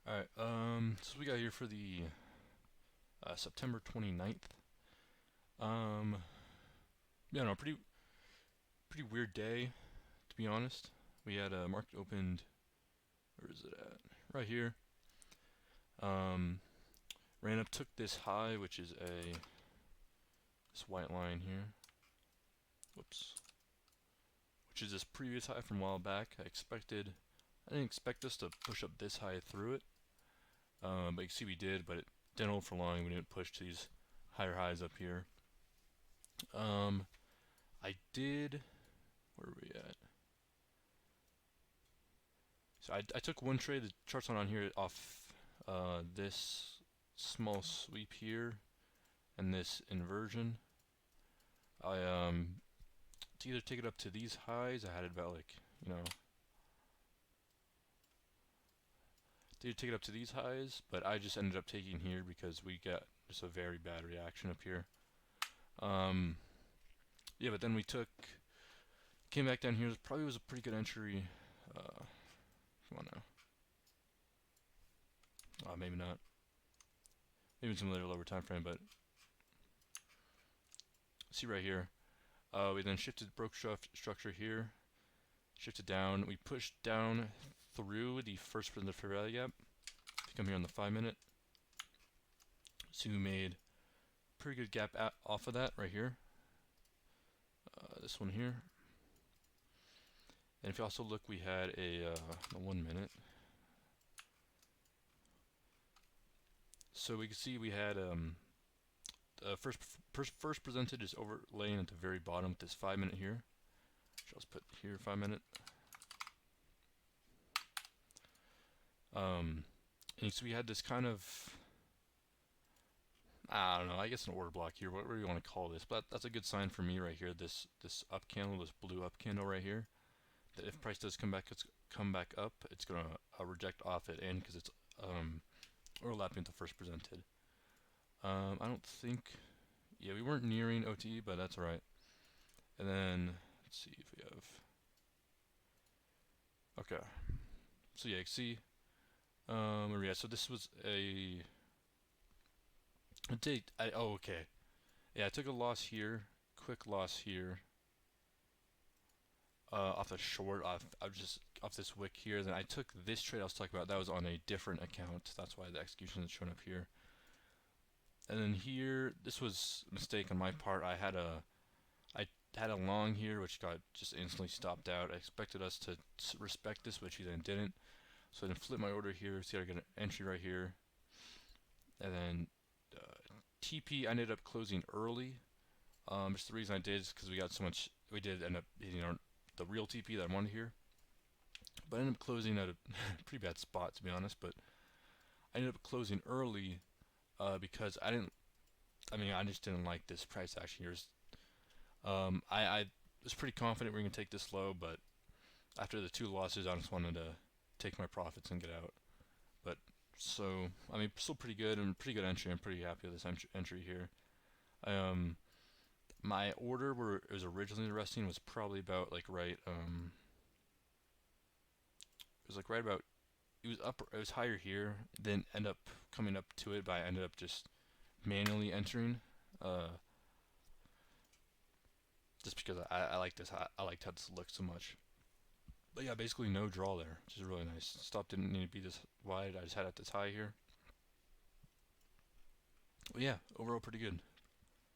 Alright, so we got here for the September 29th. Um, yeah, no, pretty weird day, to be honest. We had a market opened, where is it at? Right here. Um, ran up, took this high, which is this white line here. Whoops. Which is this previous high from a while back. I didn't expect us to push up this high through it. But you can see we did, but it didn't hold for long. We didn't push to these higher highs up here. Um, I did. Where are we at? So I took one trade. The chart's not on here off this small sweep here and this inversion. I to either take it up to these highs. I had it about like to take it up to these highs, but I just ended up taking here because we got just a very bad reaction up here. Yeah, but then came back down here. Probably was a pretty good entry. Come on now. Maybe not. Maybe some later lower time frame, but see right here. We then shifted, broke structure here, shifted down. We pushed down through the first of the fair value gap. If you come here on the 5-minute, so we made pretty good gap off of that right here. This one here. And if you also look, we had a 1-minute. So we can see we had first presented is overlaying at the very bottom with this 5-minute here. Which I'll just put here 5-minute. And so we had this kind of, I don't know, I guess an order block here, whatever you want to call this, but that's a good sign for me right here. This up candle, this blue up candle right here, that if price does come back up, it's gonna reject off it in because it's overlapping with the first presented. I don't think, yeah, we weren't nearing OTE, but that's alright. And then let's see if we have, okay, so yeah, you can see, yeah, so this was oh, okay. Yeah, I took a loss here, quick loss here, off the short, off this wick here. Then I took this trade I was talking about. That was on a different account. That's why the execution is showing up here. And then here, this was a mistake on my part. I had a long here, which got just instantly stopped out. I expected us to respect this, which he then didn't. So I then flip my order here. See, I get an entry right here, and then TP I ended up closing early. Just the reason I did is because we got so much. We did end up hitting the real TP that I wanted here, but I ended up closing at a pretty bad spot, to be honest. But I ended up closing early because I just didn't like this price action here. I was pretty confident we were gonna take this low, but after the 2 losses, I just wanted to take my profits and get out. But so I mean, still pretty good and pretty good entry. I'm pretty happy with this entry here. My order where it was originally resting was probably about like right. It was like right about. It was up. It was higher here. Then end up coming up to it, but I ended up just manually entering. Just because I like this. I liked how this looked so much. But yeah, basically no draw there, which is really nice. Stop didn't need to be this wide. I just had it this high here. But yeah, overall pretty good.